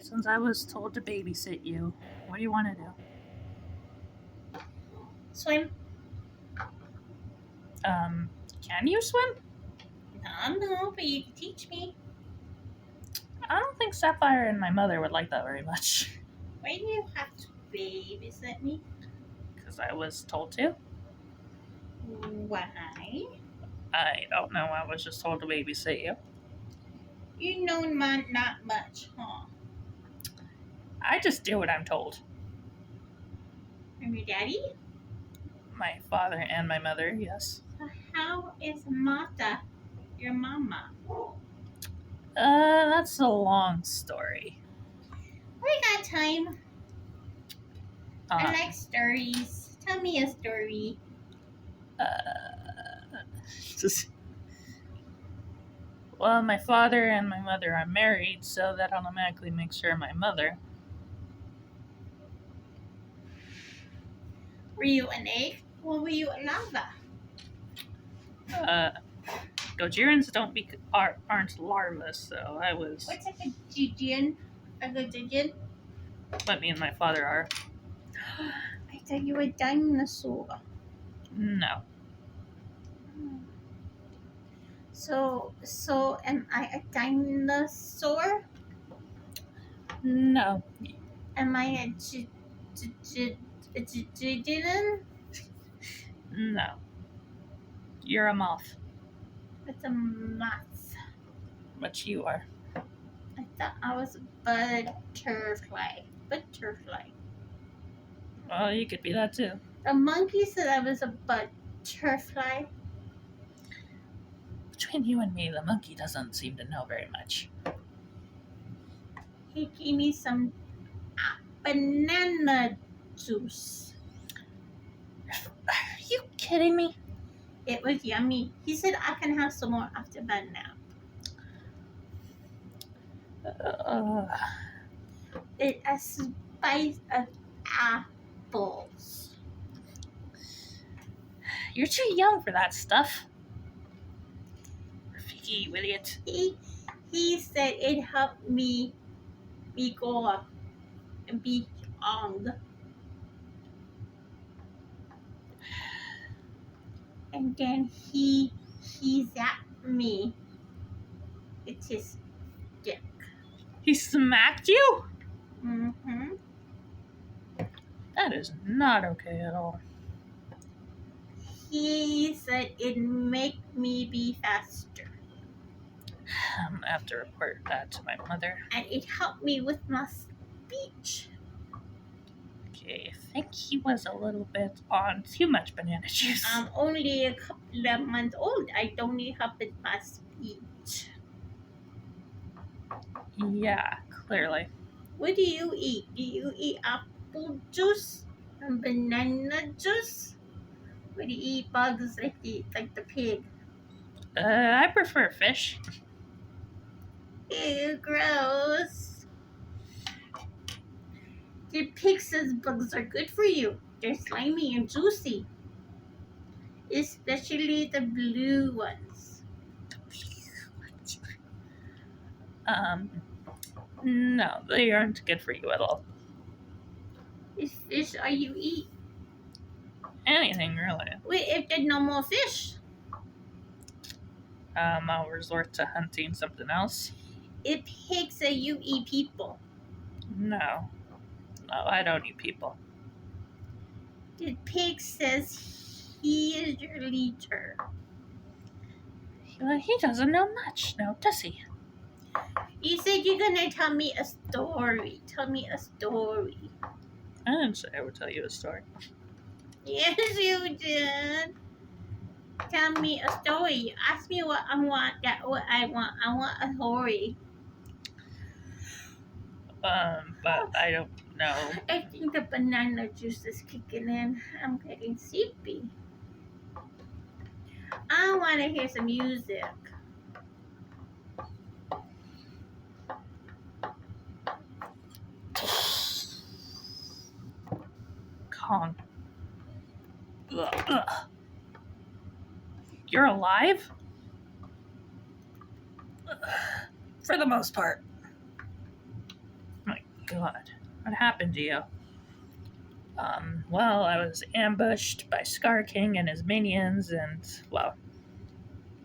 Since I was told to babysit you, what do you want to do? Swim? Can you swim? No, but you can teach me. I don't think Sapphire and my mother would like that very much. Why do you have to babysit me? Because I was told to. Why? I don't know. I was just told to babysit you. You know not much, huh? I just do what I'm told. From your daddy? My father and my mother, yes. So how is Martha your mama? That's a long story. We got time. I like stories. Tell me a story. Just, well, my father and my mother are married, so that automatically makes her my mother. Were you an egg or were you a larva? Gojirans aren't larvae, so I was. What's a Gojirian? A Gojirian? What me and my father are. I thought you were a dinosaur. No. So am I a dinosaur? No. Am I a Gojirian? No. You're a moth. What's a moth? But you are. I thought I was a butterfly. Butterfly. Well, you could be that too. The monkey said I was a butterfly. Between you and me, the monkey doesn't seem to know very much. He gave me some banana juice. Are you kidding me? It was yummy. He said I can have some more after bed now. It a spice of apples. You're too young for that stuff. Rafiki, you idiot. He said it helped me go up and be young. And then he zapped me with his dick. He smacked you? Mm-hmm. That is not okay at all. He said it make me be faster. I'm gonna have to report that to my mother. And it helped me with my speech. Okay, I think he was a little bit on too much banana juice. I'm only a couple of months old. I don't need help with my speech. Yeah, clearly. What do you eat? Do you eat apple juice and banana juice? Or do you eat bugs like the pig? I prefer fish. Ew, gross. The pig says bugs are good for you. They're slimy and juicy. Especially the blue ones. No, they aren't good for you at all. Which fish are you eat? Anything, really. Wait, if there's no more fish? I'll resort to hunting something else. If pig say you eat people. No, I don't eat people. The pig says he is your leader. Well, he doesn't know much now, does he? You said you're gonna tell me a story. Tell me a story. I didn't say I would tell you a story. Yes, you did. Tell me a story. Ask me what I want. What I want. I want a story. But I don't know. I think the banana juice is kicking in. I'm getting sleepy. I want to hear some music. Kong. Ugh. You're alive? For the most part. My God. What happened to you? Well, I was ambushed by Scar King and his minions, and, well,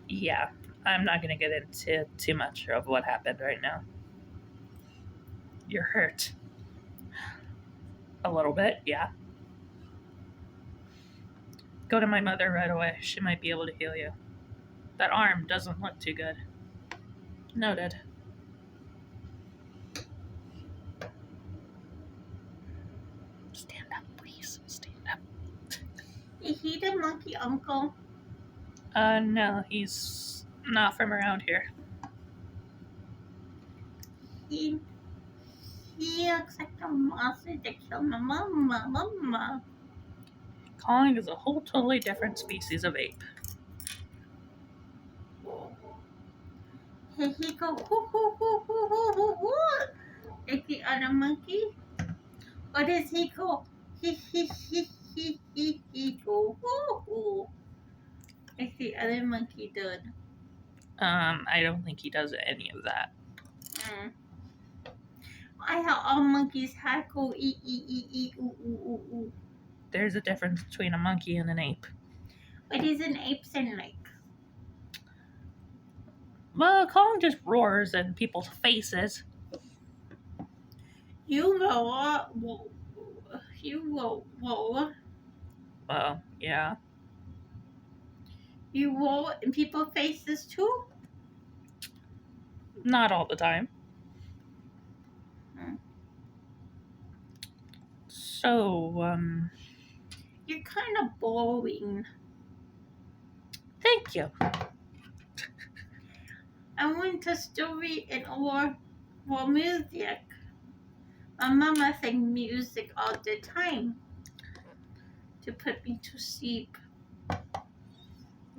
yeah, I'm not gonna get into too much of what happened right now. You're hurt. A little bit, yeah. Go to my mother right away. She might be able to heal you. That arm doesn't look too good. Noted. Stand up, please. Stand up. Is he the monkey uncle? No, he's not from around here. He looks like a monster that killed my mama. Kong is a whole totally different species of ape. Here he go, hoo hoo hoo hoo hoo hoo hoo. Like the other monkey? Or does he go, he go, hoo hoo? Like the other monkey did. I don't think he does any of that. Mm. I how all monkeys had go ooh ooh ooh. There's a difference between a monkey and an ape. What is an ape sound like? Well, Kong just roars in people's faces. You roll, you roll, Well, yeah. you roll in people's faces too? Not all the time. Hmm. So, You're kind of boring. thank you. I want a story and or music. My mama sang music all the time to put me to sleep.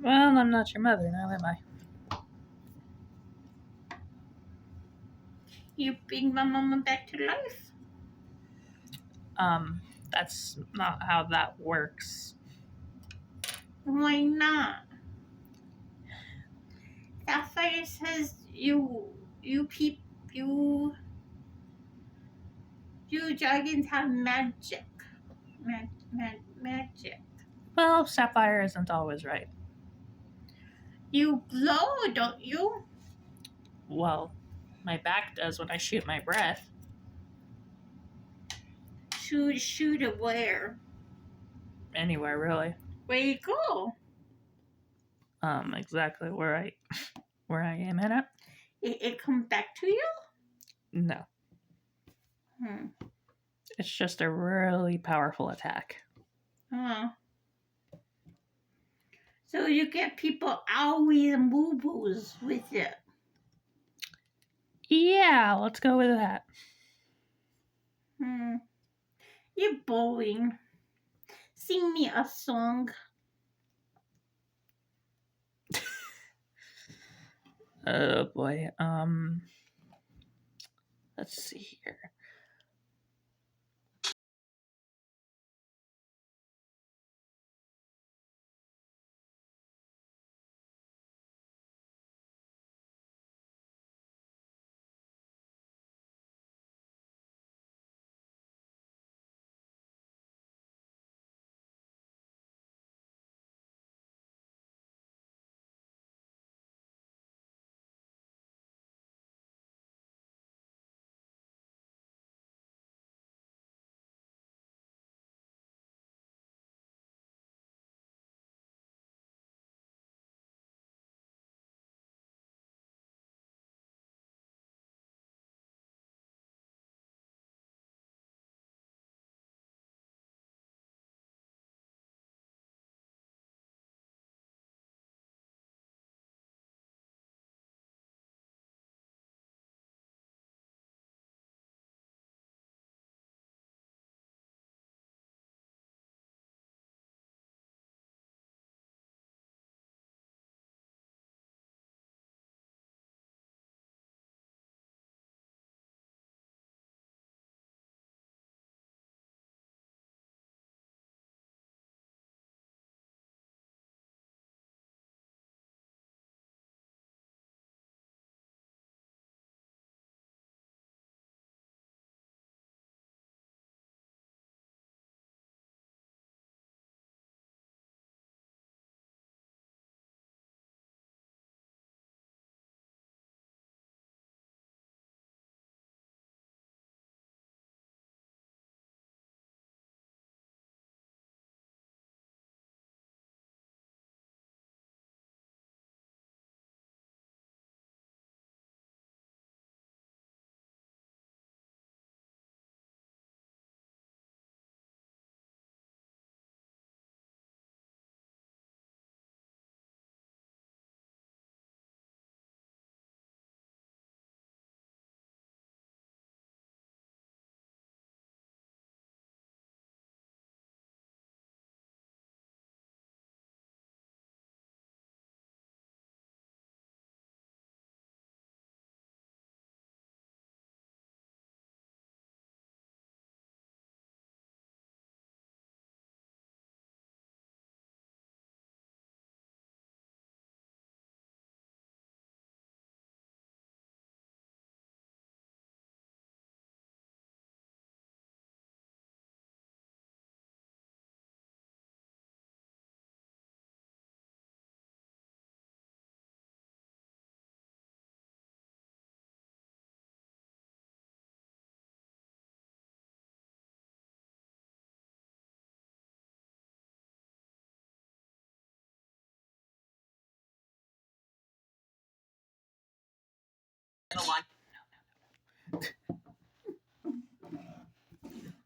Well, I'm not your mother now, am I? You bring my mama back to life? That's not how that works. Why not? Sapphire says you you dragons have magic. Magic. Well, Sapphire isn't always right. You glow, don't you? Well, my back does when I shoot my breath. Shoot it where? Anywhere, really. Where you go? Exactly where I am in it. It comes back to you? No, Hmm. it's just a really powerful attack. Huh. So you get people owies and boo boos with it. Yeah, let's go with that. Hmm. You're boring. Sing me a song. Oh boy. Let's see here.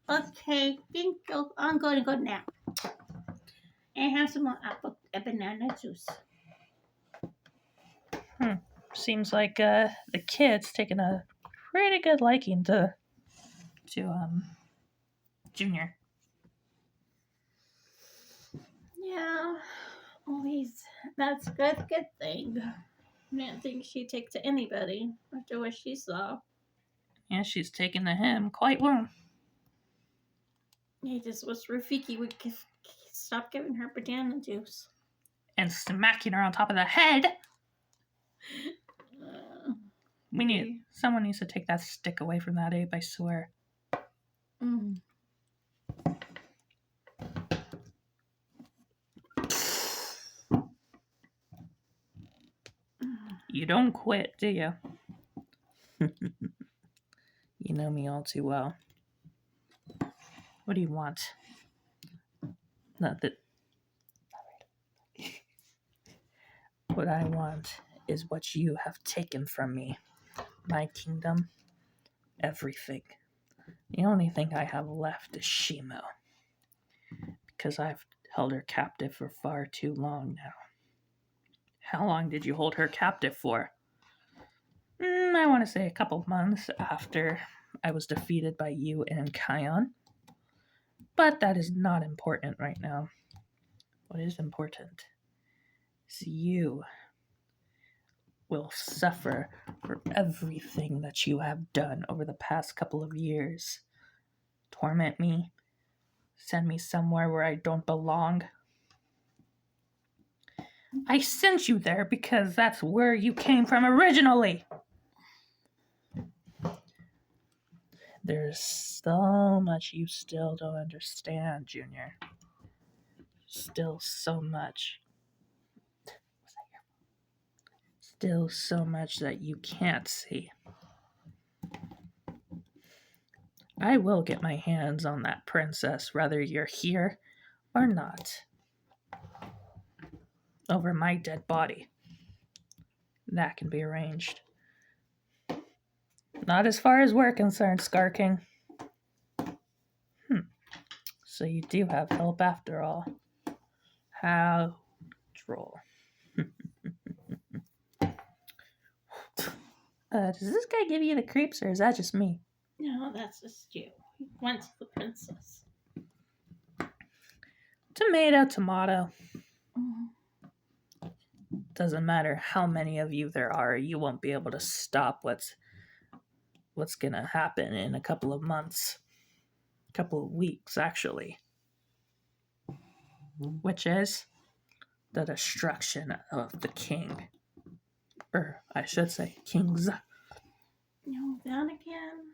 Okay, think I'm going to go now and have some more banana juice. Seems like the kid's taking a pretty good liking to Junior. Yeah, always. That's a good thing. I didn't think she'd take to anybody after what she saw. Yeah, she's taken to him quite well. He just wish Rafiki would stop giving her banana juice. And smacking her on top of the head. Someone needs to take that stick away from that ape, I swear. Mm. You don't quit, do you? You know me all too well. What do you want? Not that. What I want is what you have taken from me. My kingdom, everything. The only thing I have left is Shimo. Because I've held her captive for far too long now. How long did you hold her captive for? I want to say a couple months after I was defeated by you and Kion. But that is not important right now. What is important is you will suffer for everything that you have done over the past couple of years. Torment me, send me somewhere where I don't belong. I sent you there because that's where you came from originally. There's so much you still don't understand, Junior. Still so much. Still so much that you can't see. I will get my hands on that princess, whether you're here or not. Over my dead body. That can be arranged. Not as far as we're concerned, Scar King. So you do have help after all. How droll. Does this guy give you the creeps, or is that just me? No, that's just you. He wants the princess. Tomato, tomato. Mm. Doesn't matter how many of you there are, you won't be able to stop what's gonna happen in a couple of months. A couple of weeks, actually. Which is the destruction of the king. Or I should say, kings. No, that again.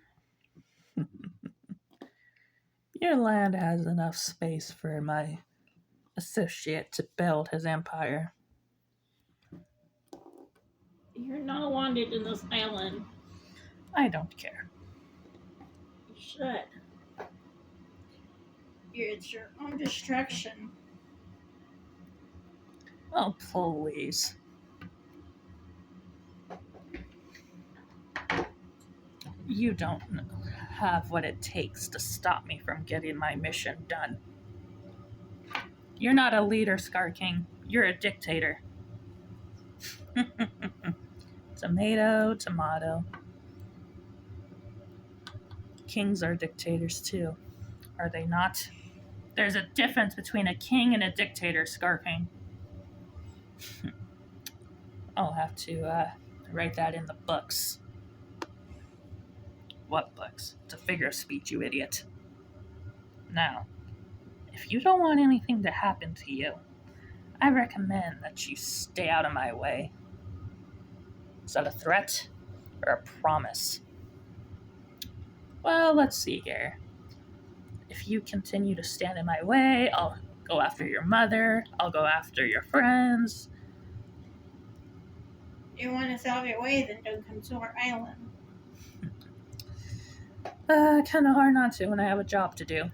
Your land has enough space for my associate to build his empire. You're not wanted in this island. I don't care. You should. It's your own distraction. Oh, please. You don't have what it takes to stop me from getting my mission done. You're not a leader, Scar King. You're a dictator. Tomato, tomato. Kings are dictators too, are they not? There's a difference between a king and a dictator, Scar King. I'll have to write that in the books. What books? It's a figure of speech, you idiot. Now, if you don't want anything to happen to you, I recommend that you stay out of my way. Is that a threat or a promise? Well, let's see here. If you continue to stand in my way, I'll go after your mother, I'll go after your friends. You want us out of your way, then don't come to our island. Kind of hard not to when I have a job to do.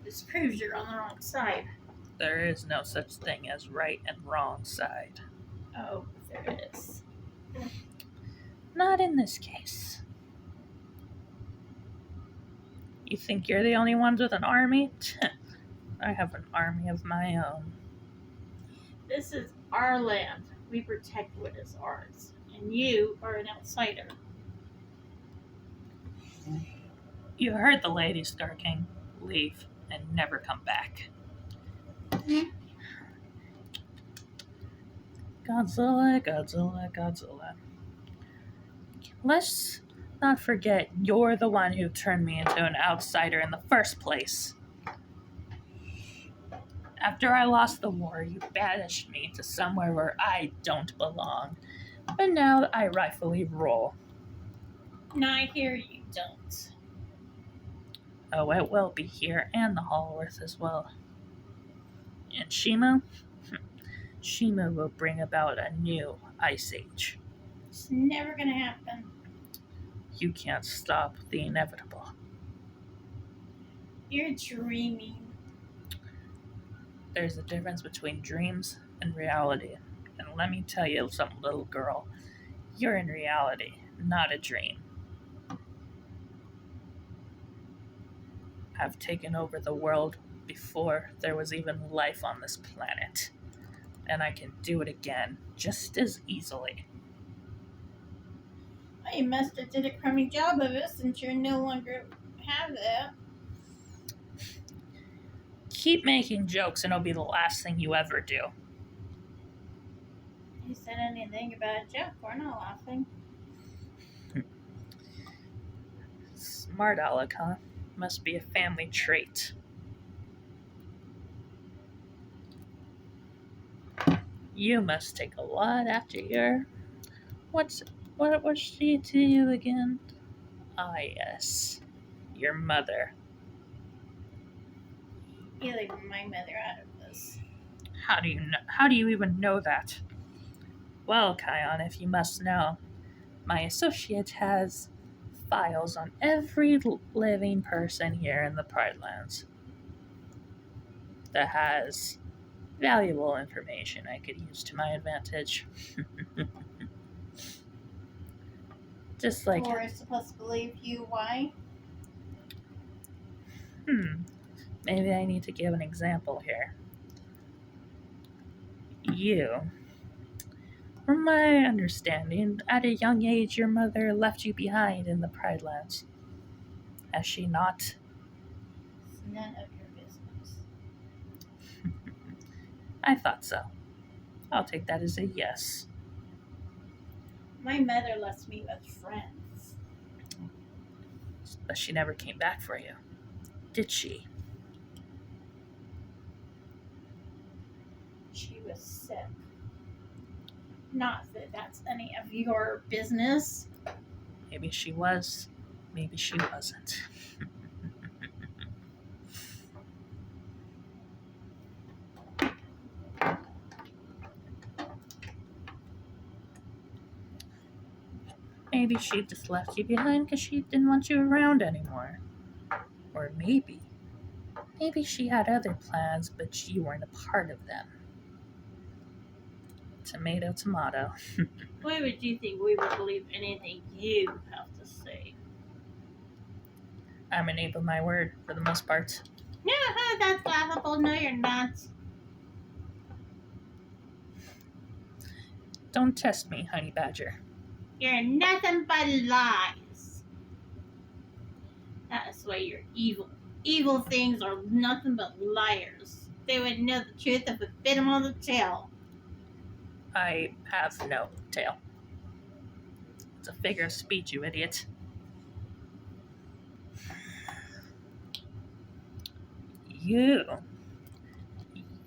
This proves you're on the wrong side. There is no such thing as right and wrong side. Oh, there is. Not in this case. You think you're the only ones with an army? I have an army of my own. This is our land. We protect what is ours. And you are an outsider. You heard the lady, Star King. Leave and never come back. Godzilla, Godzilla, Godzilla. Let's not forget you're the one who turned me into an outsider in the first place. After I lost the war, you banished me to somewhere where I don't belong. But now I rightfully rule. No, I hear you don't. Oh, it will be here and the Hallworth as well. And Shima? Shima will bring about a new ice age. It's never gonna happen. You can't stop the inevitable. You're dreaming. There's a difference between dreams and reality. And let me tell you something, little girl. You're in reality, not a dream. I've taken over the world before there was even life on this planet. And I can do it again just as easily. You must have did a crummy job of it since you no longer have that. Keep making jokes and it'll be the last thing you ever do. You said anything about a joke, we're not laughing. Smart aleck, huh? Must be a family trait. You must take a lot after your... What was she to you again? Ah, yes. Your mother. You leave my mother out of this. How do you even know that? Well, Kion, if you must know, my associate has files on every living person here in the Pride Lands that has valuable information I could use to my advantage. Just like... We're supposed to believe you, why? Maybe I need to give an example here. You... From my understanding, at a young age your mother left you behind in the Pride Lands. Has she not? It's none of your business. I thought so. I'll take that as a yes. My mother lets me with friends. But she never came back for you, did she? She was sick. Not that that's any of your business. Maybe she was, maybe she wasn't. Maybe she just left you behind because she didn't want you around anymore. Or maybe she had other plans, but you weren't a part of them. Tomato, tomato. Why would you think we would believe anything you have to say? I'm an ape of my word for the most part. No, that's laughable. No, you're not. Don't test me, honey badger. You're nothing but lies. That is why you're evil. Evil things are nothing but liars. They would know the truth if it bit them on the tail. I have no tail. It's a figure of speech, you idiot.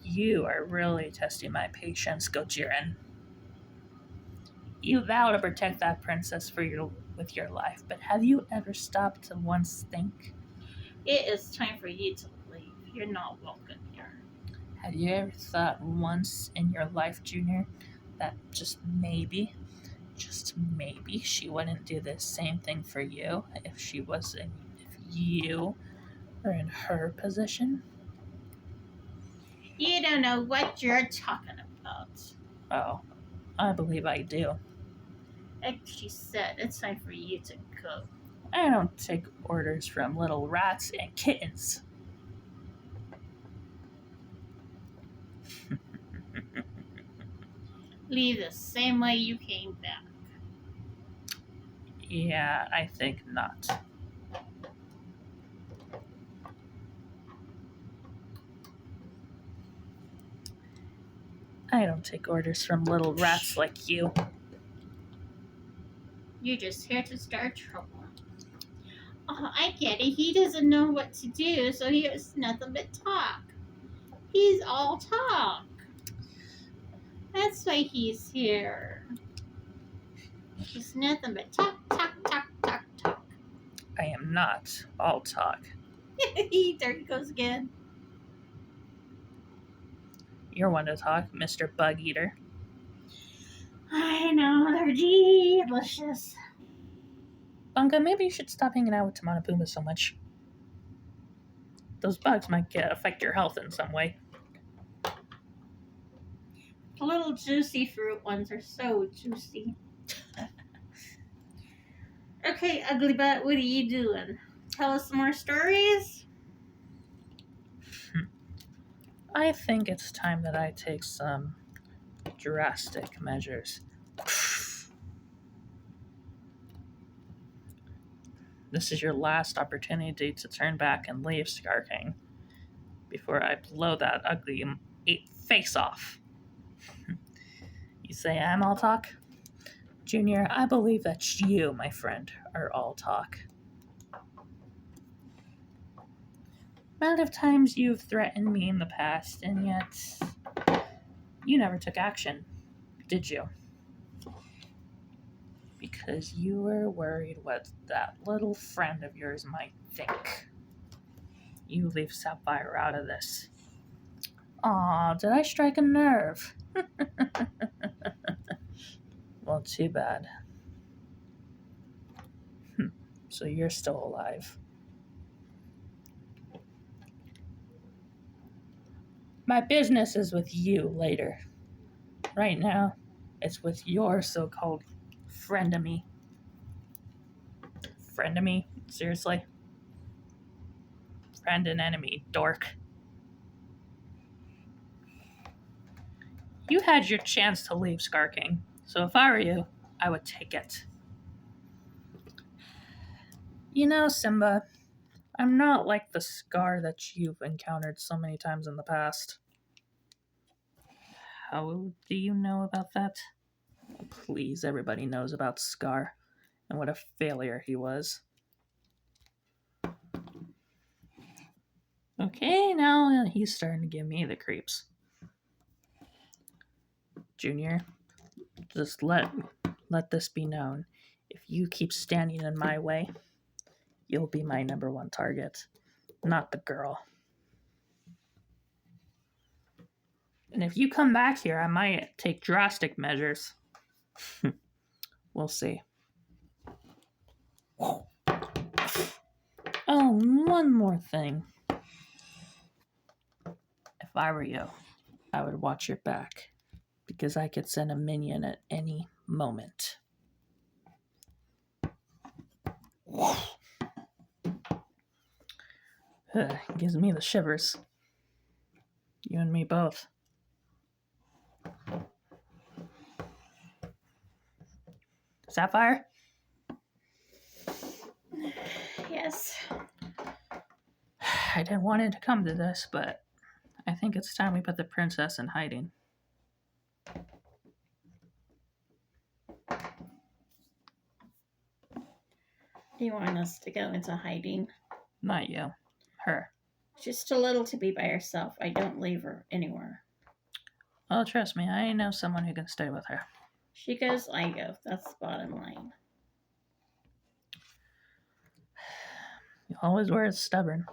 You are really testing my patience, Gojiren. You vow to protect that princess with your life, but have you ever stopped to once think? It is time for you to leave. You're not welcome here. Have you ever thought once in your life, Junior, that just maybe she wouldn't do the same thing for you if you were in her position? You don't know what you're talking about. Oh, I believe I do. Like she said, it's time for you to go. I don't take orders from little rats and kittens. Leave the same way you came back. Yeah, I think not. I don't take orders from little rats like you. You're just here to start trouble. Oh, I get it. He doesn't know what to do, so he has nothing but talk. He's all talk. That's why he's here. He's nothing but talk, talk, talk, talk, talk. I am not all talk. There he goes again. You're one to talk, Mr. Bug Eater. I know, they're delicious. Bunga, maybe you should stop hanging out with Timon and Pumbaa so much. Those bugs might affect your health in some way. The little juicy fruit ones are so juicy. Okay, Ugly Butt, what are you doing? Tell us some more stories? I think it's time that I take some drastic measures. This is your last opportunity to turn back and leave, Scar King, before I blow that ugly face off. You say I'm all talk? Junior, I believe that you, my friend, are all talk. Amount of times you've threatened me in the past, and yet you never took action, did you? Because you were worried what that little friend of yours might think. You leave Sapphire out of this. Aw, did I strike a nerve? Well, too bad. So you're still alive. My business is with you later. Right now, it's with your so-called friend-a-me. Friend-a-me? Seriously? Friend and enemy, dork. You had your chance to leave, Scar King. So if I were you, I would take it. You know, Simba, I'm not like the Scar that you've encountered so many times in the past. How do you know about that? Please, everybody knows about Scar and what a failure he was. Okay, now he's starting to give me the creeps. Junior, just let this be known. If you keep standing in my way, you'll be my number one target, not the girl. And if you come back here, I might take drastic measures. We'll see. Oh, one more thing. If I were you, I would watch your back, because I could send a minion at any moment. Gives me the shivers. You and me both. Sapphire? Yes. I didn't want it to come to this, but I think it's time we put the princess in hiding. You want us to go into hiding? Not you. Her. She's too little to be by herself. I don't leave her anywhere. Well, trust me, I know someone who can stay with her. She goes, I go. That's the bottom line. You always were stubborn.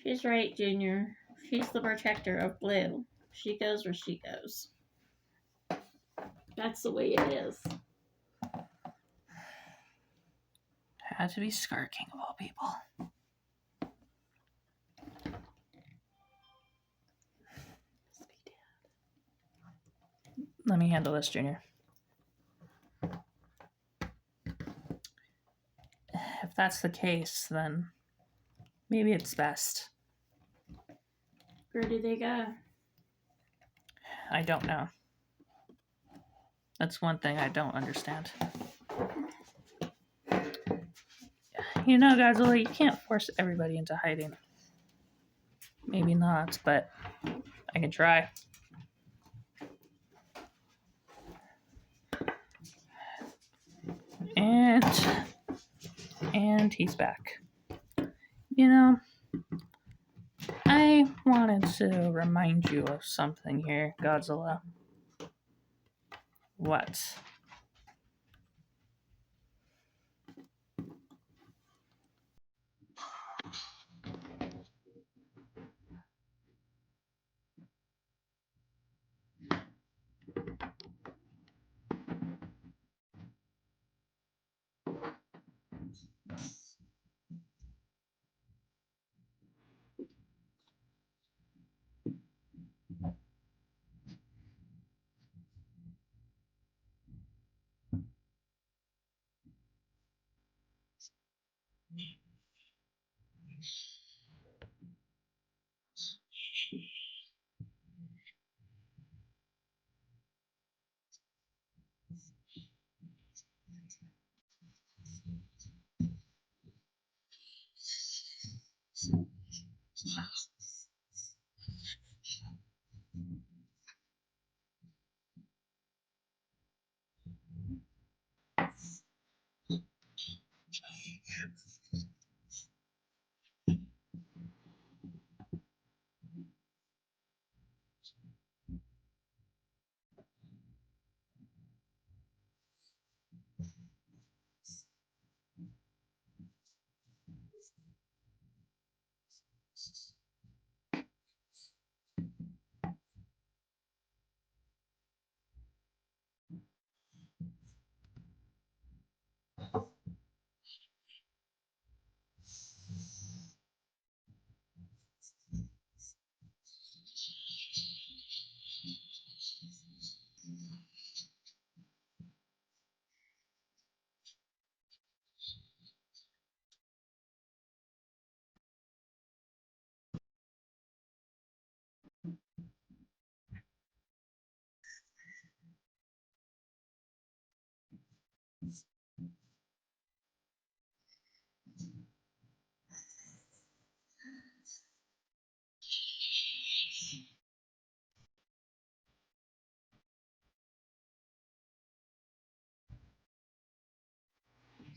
She's right, Junior. She's the protector of Blue. She goes where she goes. That's the way it is. Had to be Scar King of all people. me handle this, Junior. If that's the case, then maybe it's best. Where do they go? I don't know. That's one thing I don't understand. You know, Godzilla, you can't force everybody into hiding. Maybe not, but I can try. And he's back. You know, I wanted to remind you of something here, Godzilla. What?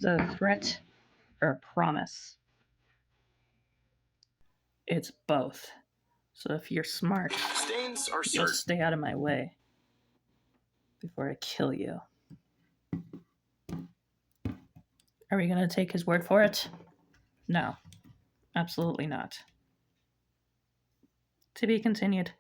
The threat or promise? It's both. So if you're smart, Stains are you'll certain. stay out of my way before I kill you. Are we going to take his word for it? No, absolutely not. To be continued.